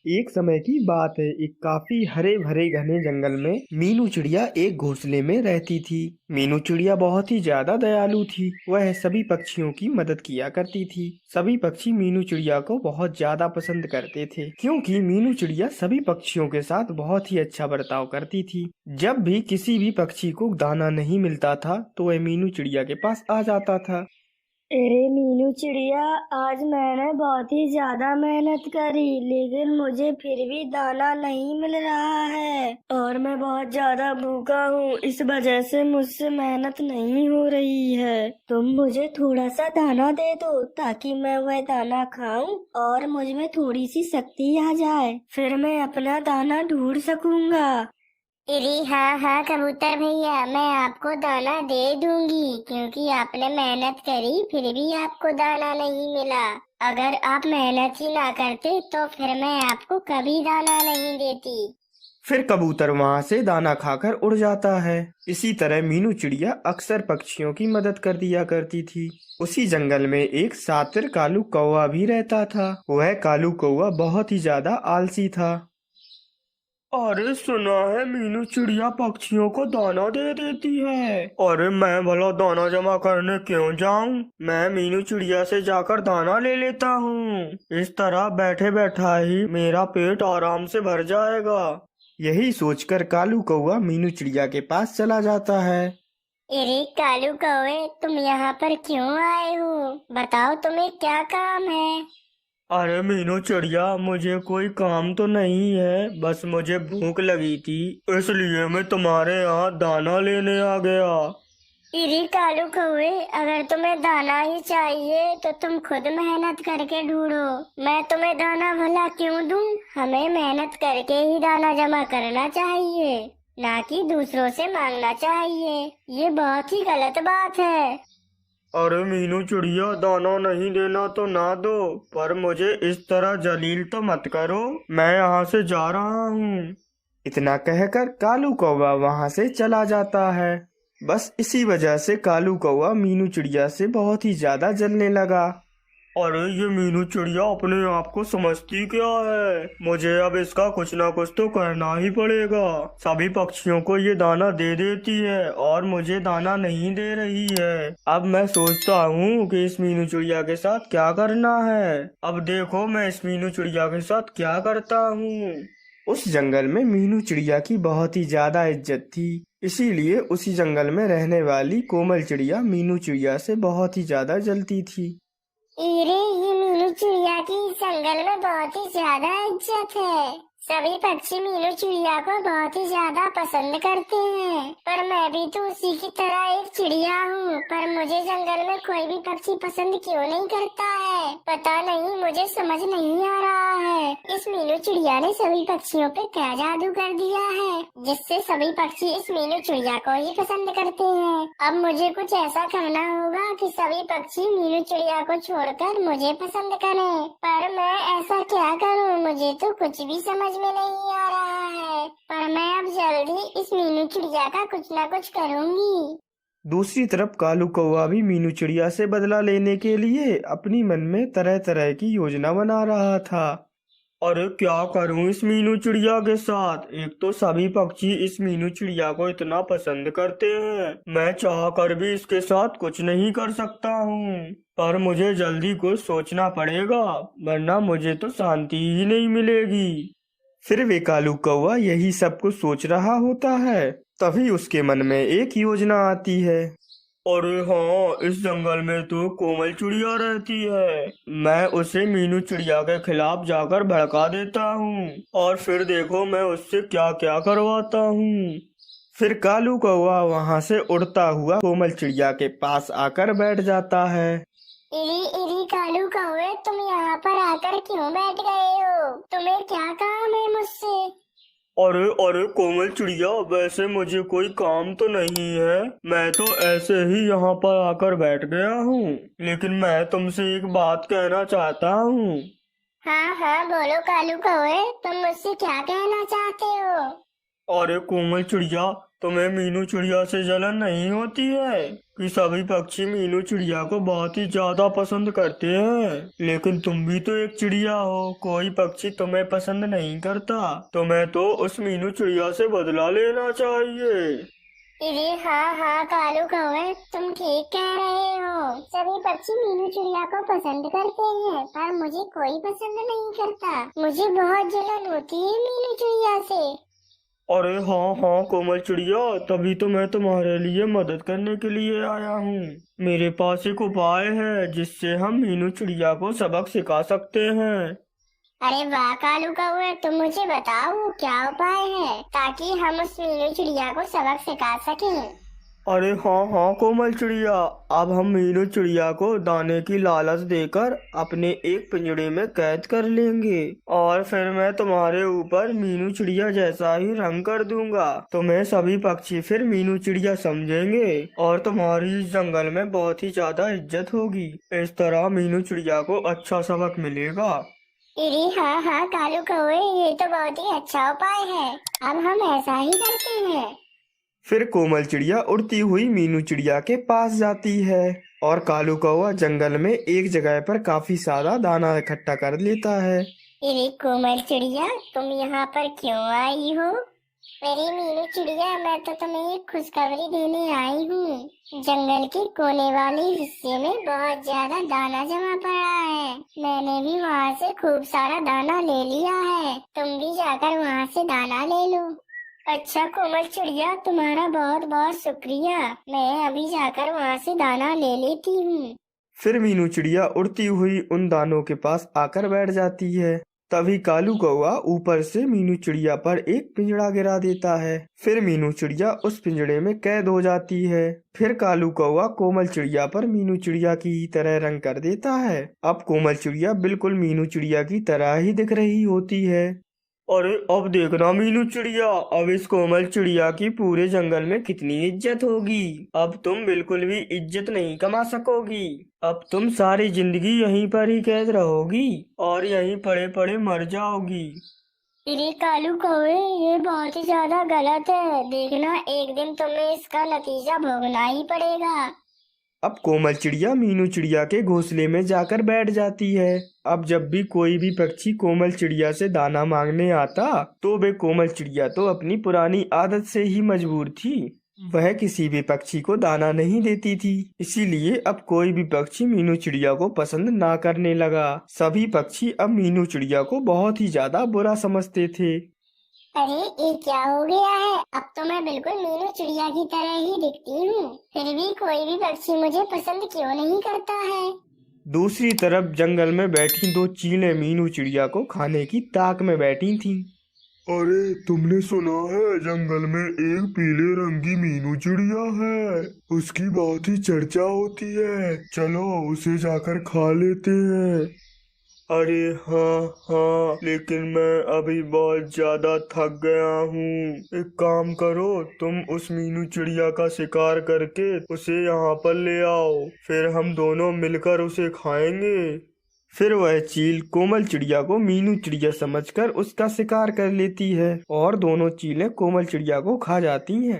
एक समय की बात है, एक काफी हरे भरे घने जंगल में मीनू चिड़िया एक घोंसले में रहती थी। मीनू चिड़िया बहुत ही ज्यादा दयालु थी। वह सभी पक्षियों की मदद किया करती थी। सभी पक्षी मीनू चिड़िया को बहुत ज्यादा पसंद करते थे, क्योंकि मीनू चिड़िया सभी पक्षियों के साथ बहुत ही अच्छा बर्ताव करती थी। जब भी किसी भी पक्षी को दाना नहीं मिलता था तो वह मीनू चिड़िया के पास आ जाता था। अरे मीनू चिड़िया, आज मैंने बहुत ही ज्यादा मेहनत करी लेकिन मुझे फिर भी दाना नहीं मिल रहा है और मैं बहुत ज्यादा भूखा हूँ। इस वजह से मुझसे मेहनत नहीं हो रही है। तुम मुझे थोड़ा सा दाना दे दो ताकि मैं वह दाना खाऊं और मुझ में थोड़ी सी शक्ति आ जाए, फिर मैं अपना दाना ढूंढ सकूंगा। अरे हाँ हाँ कबूतर भैया, मैं आपको दाना दे दूंगी क्योंकि आपने मेहनत करी फिर भी आपको दाना नहीं मिला। अगर आप मेहनत ही ना करते तो फिर मैं आपको कभी दाना नहीं देती। फिर कबूतर वहाँ से दाना खाकर उड़ जाता है। इसी तरह मीनू चिड़िया अक्सर पक्षियों की मदद कर दिया करती थी। उसी जंगल में एक शातिर कालू कौवा भी रहता था। वह कालू कौवा बहुत ही ज्यादा आलसी था। अरे सुना है मीनू चिड़िया पक्षियों को दाना दे देती है। अरे मैं भला दाना जमा करने क्यों जाऊं? मैं मीनू चिड़िया से जाकर दाना ले लेता हूँ। इस तरह बैठे बैठा ही मेरा पेट आराम से भर जाएगा। यही सोचकर कालू कौवा मीनू चिड़िया के पास चला जाता है। अरे कालू कौवे, तुम यहाँ पर क्यों आए हो? बताओ तुम्हें क्या काम है? अरे मीनू चिड़िया, मुझे कोई काम तो नहीं है, बस मुझे भूख लगी थी इसलिए मैं तुम्हारे यहाँ दाना लेने आ गया। अरे कालू कौवे, अगर तुम्हें दाना ही चाहिए तो तुम खुद मेहनत करके ढूंढो। मैं तुम्हें दाना भला क्यों दूं? हमें मेहनत करके ही दाना जमा करना चाहिए, ना कि दूसरों से मांगना चाहिए। ये बहुत ही गलत बात है। अरे मीनू चिड़िया, दाना नहीं देना तो ना दो, पर मुझे इस तरह जलील तो मत करो। मैं यहाँ से जा रहा हूँ। इतना कहकर कालू कौवा वहाँ से चला जाता है। बस इसी वजह से कालू कौवा मीनू चिड़िया से बहुत ही ज्यादा जलने लगा। अरे ये मीनू चिड़िया अपने आप को समझती क्या है? मुझे अब इसका कुछ ना कुछ तो करना ही पड़ेगा। सभी पक्षियों को ये दाना दे देती है और मुझे दाना नहीं दे रही है। अब मैं सोचता हूँ कि इस मीनू चिड़िया के साथ क्या करना है। अब देखो मैं इस मीनू चिड़िया के साथ क्या करता हूँ। उस जंगल में मीनू चिड़िया की बहुत ही ज्यादा इज्जत थी, इसीलिए उसी जंगल में रहने वाली कोमल चिड़िया मीनू चिड़िया से बहुत ही ज्यादा जलती थी। अरे ये मीनू चिड़िया की इस जंगल में बहुत ही ज्यादा इज्जत है। सभी पक्षी मीनू चिड़िया को बहुत ही ज्यादा पसंद करते हैं, पर मैं भी तो उसी की तरह एक चिड़िया हूँ। पर मुझे जंगल में कोई भी पक्षी पसंद क्यों नहीं करता है? पता नहीं, मुझे समझ नहीं आ रहा है। इस मीनू चिड़िया ने सभी पक्षियों पे क्या जादू कर दिया है जिससे सभी पक्षी इस मीनू चिड़िया को ही पसंद करते हैं। अब मुझे कुछ ऐसा करना होगा कि सभी पक्षी मीनू चिड़िया को छोड़कर मुझे पसंद करें। पर मैं ऐसा क्या करूँ? मुझे तो कुछ भी समझ में नहीं आ रहा है, पर मैं अब जल्दी इस मीनू चिड़िया का कुछ ना कुछ करूँगी। दूसरी तरफ कालू कौवा भी मीनू चिड़िया से बदला लेने के लिए अपनी मन में तरह तरह की योजना बना रहा था। अरे क्या करूं इस मीनू चिड़िया के साथ? एक तो सभी पक्षी इस मीनू चिड़िया को इतना पसंद करते हैं, मैं चाह कर भी इसके साथ कुछ नहीं कर सकता हूँ। पर मुझे जल्दी कुछ सोचना पड़ेगा, वरना मुझे तो शांति ही नहीं मिलेगी। फिर वे कालू कौवा यही सब कुछ सोच रहा होता है, तभी उसके मन में एक योजना आती है। अरे हाँ, इस जंगल में तो कोमल चिड़िया रहती है। मैं उसे मीनू चिड़िया के खिलाफ जाकर भड़का देता हूँ और फिर देखो मैं उससे क्या क्या करवाता हूँ। फिर कालू कौवा वहाँ से उड़ता हुआ कोमल चिड़िया के पास आकर बैठ जाता है। इरी इरी कालू कौवे, तुम यहाँ पर आकर क्यों बैठ गए हो? तुम्हें क्या काम है मुझसे? अरे अरे कोमल चिड़िया, वैसे मुझे कोई काम तो नहीं है, मैं तो ऐसे ही यहाँ पर आकर बैठ गया हूँ। लेकिन मैं तुमसे एक बात कहना चाहता हूँ। हाँ हाँ बोलो कालू कौवे, तुम मुझसे क्या कहना चाहते हो? अरे कोमल चिड़िया, तुम्हें मीनू चिड़िया से जलन नहीं होती है कि सभी पक्षी मीनू चिड़िया को बहुत ही ज्यादा पसंद करते हैं, लेकिन तुम भी तो एक चिड़िया हो, कोई पक्षी तुम्हें पसंद नहीं करता। तुम्हें तो उस मीनू चिड़िया से बदला लेना चाहिए। अरे हाँ कालू कौवे, तुम ठीक कह रहे हो। सभी पक्षी मीनू चिड़िया को पसंद करते हैं, पर मुझे कोई पसंद नहीं करता। मुझे बहुत जलन होती है मीनू चिड़िया से। अरे हाँ कोमल चिड़िया, तभी तो मैं तुम्हारे लिए मदद करने के लिए आया हूँ। मेरे पास एक उपाय है जिससे हम मीनू चिड़िया को सबक सिखा सकते हैं। अरे वाह कालू कौवे, तुम मुझे बताओ क्या उपाय है, ताकि हम उस मीनू चिड़िया को सबक सिखा सकें। अरे हाँ कोमल चिड़िया, अब हम मीनू चिड़िया को दाने की लालच देकर अपने एक पिंजड़े में कैद कर लेंगे और फिर मैं तुम्हारे ऊपर मीनू चिड़िया जैसा ही रंग कर दूंगा। तुम्हें सभी पक्षी फिर मीनू चिड़िया समझेंगे और तुम्हारी इस जंगल में बहुत ही ज्यादा इज्जत होगी। इस तरह मीनू चिड़िया को अच्छा सबक मिलेगा। अरे हाँ कालू कौवे, ये तो बहुत ही अच्छा उपाय है। अब हम ऐसा ही करते हैं। फिर कोमल चिड़िया उड़ती हुई मीनू चिड़िया के पास जाती है और कालू कौवा जंगल में एक जगह पर काफी सारा दाना इकट्ठा कर लेता है। अरे कोमल चिड़िया, तुम यहाँ पर क्यों आई हो? मेरी मीनू चिड़िया, मैं तो तुम्हें एक खुशखबरी देने आई हूँ। जंगल के कोने वाले हिस्से में बहुत ज्यादा दाना जमा पड़ा है। मैंने भी वहाँ से खूब सारा दाना ले लिया है। तुम भी जाकर वहाँ से दाना ले लो। अच्छा कोमल चिड़िया, तुम्हारा बहुत बहुत शुक्रिया। मैं अभी जाकर वहाँ से दाना ले लेती हूँ। फिर मीनू चिड़िया उड़ती हुई उन दानों के पास आकर बैठ जाती है। तभी कालू कौवा ऊपर से मीनू चिड़िया पर एक पिंजड़ा गिरा देता है। फिर मीनू चिड़िया उस पिंजड़े में कैद हो जाती है। फिर कालू कौवा कोमल चिड़िया पर मीनू चिड़िया की ही तरह रंग कर देता है। अब कोमल चिड़िया बिल्कुल मीनू चिड़िया की तरह ही दिख रही होती है। अरे अब देखना मीनू चिड़िया, अब इस कोमल चिड़िया की पूरे जंगल में कितनी इज्जत होगी। अब तुम बिल्कुल भी इज्जत नहीं कमा सकोगी। अब तुम सारी जिंदगी यहीं पर ही कैद रहोगी और यहीं पड़े पड़े मर जाओगी। अरे कालू कौवे, ये बहुत ही ज्यादा गलत है। देखना, एक दिन तुम्हें इसका नतीजा भोगना ही पड़ेगा। अब कोमल चिड़िया मीनू चिड़िया के घोंसले में जाकर बैठ जाती है। अब जब भी कोई भी पक्षी कोमल चिड़िया से दाना मांगने आता तो वे कोमल चिड़िया तो अपनी पुरानी आदत से ही मजबूर थी। वह किसी भी पक्षी को दाना नहीं देती थी। इसीलिए अब कोई भी पक्षी मीनू चिड़िया को पसंद ना करने लगा। सभी पक्षी अब मीनू चिड़िया को बहुत ही ज्यादा बुरा समझते थे। अरे ये क्या हो गया है? अब तो मैं बिल्कुल मीनू चिड़िया की तरह ही दिखती हूँ, फिर भी कोई भी पक्षी मुझे पसंद क्यों नहीं करता है? दूसरी तरफ जंगल में बैठी दो चीलें मीनू चिड़िया को खाने की ताक में बैठी थीं। अरे तुमने सुना है, जंगल में एक पीले रंग की मीनू चिड़िया है। उसकी बहुत ही चर्चा होती है। चलो उसे जाकर खा लेते हैं। अरे हाँ, लेकिन मैं अभी बहुत ज्यादा थक गया हूँ। एक काम करो, तुम उस मीनू चिड़िया का शिकार करके उसे यहाँ पर ले आओ, फिर हम दोनों मिलकर उसे खाएंगे। फिर वह चील कोमल चिड़िया को मीनू चिड़िया समझकर उसका शिकार कर लेती है और दोनों चीलें कोमल चिड़िया को खा जाती हैं।